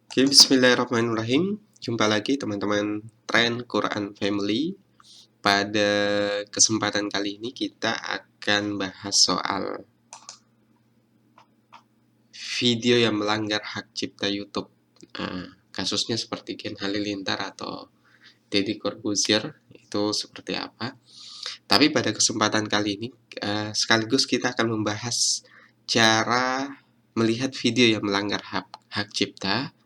Oke, bismillahirrahmanirrahim. Jumpa lagi teman-teman Tren Quran Family. Pada kesempatan kali ini kita akan bahas soal video yang melanggar hak cipta YouTube. Kasusnya seperti Gen Halilintar atau Deddy Corbuzier, itu seperti apa. Tapi pada kesempatan kali ini sekaligus kita akan membahas cara melihat video yang melanggar hak cipta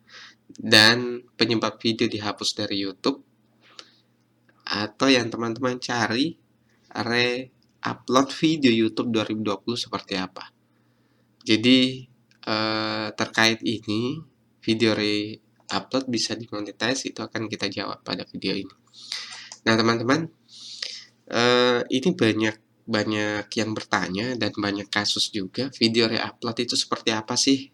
dan penyebab video dihapus dari YouTube, atau yang teman-teman cari re-upload video YouTube 2020 seperti apa. Jadi terkait ini, video re-upload bisa dimonetize, itu akan kita jawab pada video ini. Nah teman-teman, ini banyak yang bertanya dan banyak kasus juga. Video re-upload itu seperti apa sih?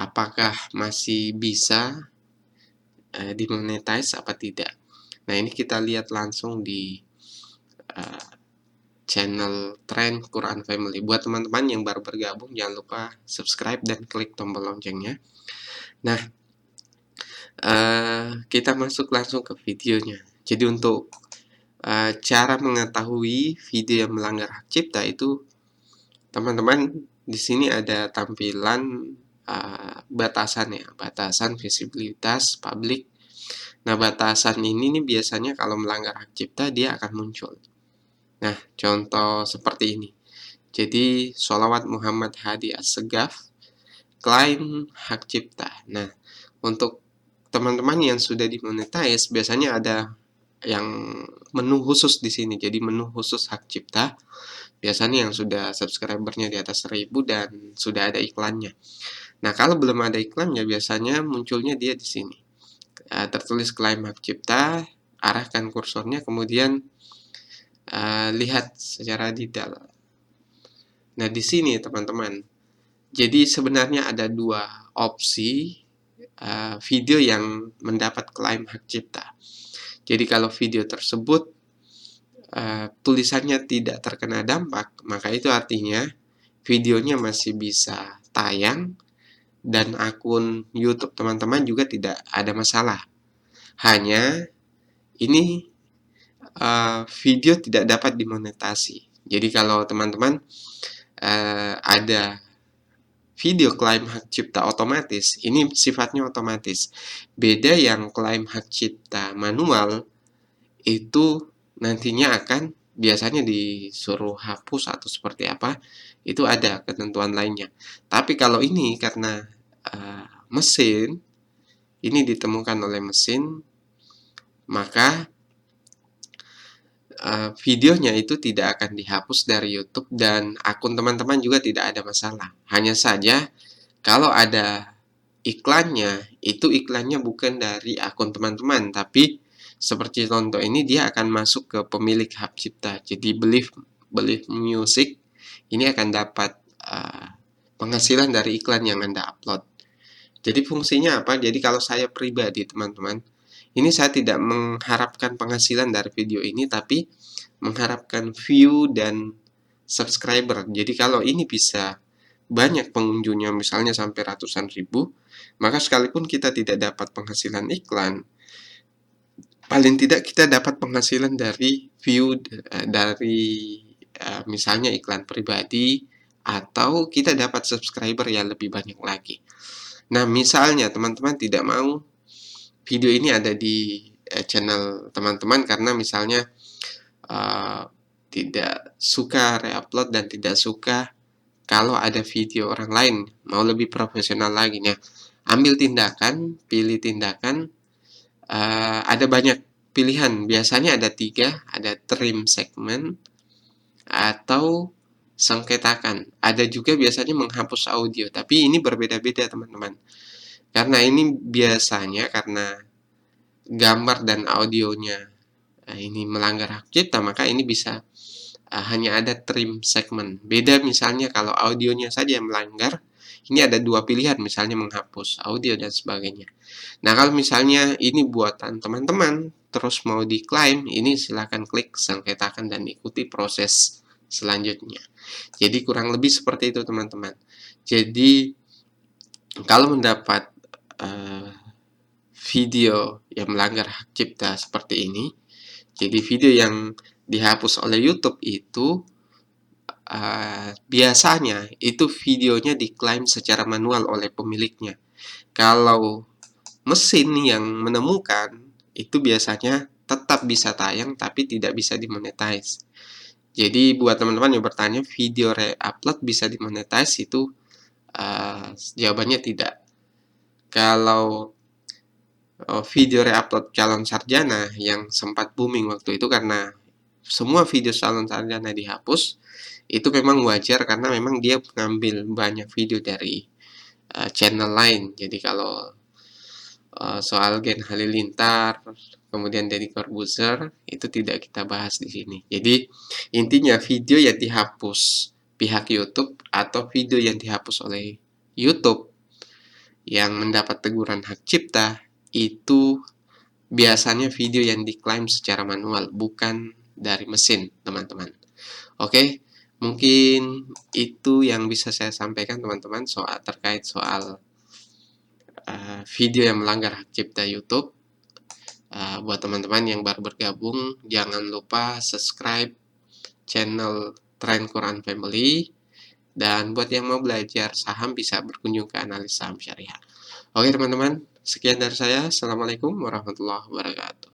Apakah masih bisa dimonetize apa tidak? Nah ini kita lihat langsung di channel Tren Quran Family. Buat teman-teman yang baru bergabung, jangan lupa subscribe dan klik tombol loncengnya. Nah, kita masuk langsung ke videonya. Jadi untuk cara mengetahui video yang melanggar hak cipta itu, teman-tean di sini ada tampilan batasan ya, batasan visibilitas publik. Nah, batasan ini nih biasanya kalau melanggar hak cipta dia akan muncul. Nah, contoh seperti ini. Jadi, sholawat Muhammad Hadi Assegaf, klaim hak cipta. Nah, untuk teman-teman yang sudah dimonetize, biasanya ada yang menu khusus di sini. Jadi, menu khusus hak cipta. Biasanya yang sudah subscribernya di atas 1000 dan sudah ada iklannya. Nah, kalau belum ada iklannya, biasanya munculnya dia di sini. Tertulis klaim hak cipta, arahkan kursornya, kemudian lihat secara detail. Nah, di sini teman-teman, jadi sebenarnya ada dua opsi video yang mendapat klaim hak cipta. Jadi kalau video tersebut tulisannya tidak terkena dampak, maka itu artinya videonya masih bisa tayang dan akun YouTube teman-teman juga tidak ada masalah. Hanya ini video tidak dapat dimonetasi. Jadi kalau teman-teman ada video klaim hak cipta otomatis, ini sifatnya otomatis. Beda yang klaim hak cipta manual, itu nantinya akan biasanya disuruh hapus atau seperti apa, itu ada ketentuan lainnya. Tapi kalau ini karena mesin, ini ditemukan oleh mesin, maka videonya itu tidak akan dihapus dari YouTube dan akun teman-teman juga tidak ada masalah. Hanya saja kalau ada iklannya, itu iklannya bukan dari akun teman-teman, tapi seperti contoh ini dia akan masuk ke pemilik hak cipta. Jadi Believe Music ini akan dapat penghasilan dari iklan yang Anda upload. Jadi fungsinya apa? Jadi kalau saya pribadi teman-teman, ini saya tidak mengharapkan penghasilan dari video ini, tapi mengharapkan view dan subscriber. Jadi kalau ini bisa banyak pengunjungnya, misalnya sampai ratusan ribu, maka sekalipun kita tidak dapat penghasilan iklan, paling tidak kita dapat penghasilan dari view, dari misalnya iklan pribadi, atau kita dapat subscriber yang lebih banyak lagi. Nah, misalnya teman-teman tidak mau video ini ada di channel teman-teman karena misalnya tidak suka reupload dan tidak suka kalau ada video orang lain, mau lebih profesional lagi. Nah, ambil tindakan, pilih tindakan, ada banyak pilihan. Biasanya ada 3, ada trim segmen, atau sengketakan. Ada juga biasanya menghapus audio, tapi ini berbeda-beda teman-teman. Karena ini biasanya karena gambar dan audionya ini melanggar hak cipta, maka ini bisa hanya ada trim segmen. Beda misalnya kalau audionya saja yang melanggar, ini ada 2 pilihan, misalnya menghapus audio dan sebagainya. Nah, kalau misalnya ini buatan teman-teman, terus mau diklaim, ini silahkan klik sengketakan dan ikuti proses selanjutnya. Jadi kurang lebih seperti itu teman-teman. Jadi kalau mendapat video yang melanggar hak cipta seperti ini. Jadi video yang dihapus oleh YouTube itu biasanya itu videonya diklaim secara manual oleh pemiliknya. Kalau mesin yang menemukan itu biasanya tetap bisa tayang tapi tidak bisa dimonetize. Jadi buat teman-teman yang bertanya video re-upload bisa dimonetize itu jawabannya tidak. Kalau video re-upload calon sarjana yang sempat booming waktu itu karena semua video calon sarjana dihapus, itu memang wajar karena memang dia mengambil banyak video dari channel lain. Jadi kalau soal Gen Halilintar, kemudian Deddy Corbuzier, itu tidak kita bahas di sini. Jadi intinya video yang dihapus pihak YouTube atau video yang dihapus oleh YouTube yang mendapat teguran hak cipta itu biasanya video yang diklaim secara manual, bukan dari mesin, teman-teman. Oke, mungkin itu yang bisa saya sampaikan, teman-teman, terkait soal video yang melanggar hak cipta YouTube. Buat teman-teman yang baru bergabung, jangan lupa subscribe channel Trend Quran Family. Dan buat yang mau belajar saham bisa berkunjung ke analis saham syariah. Oke teman-teman, sekian dari saya. Assalamualaikum warahmatullahi wabarakatuh.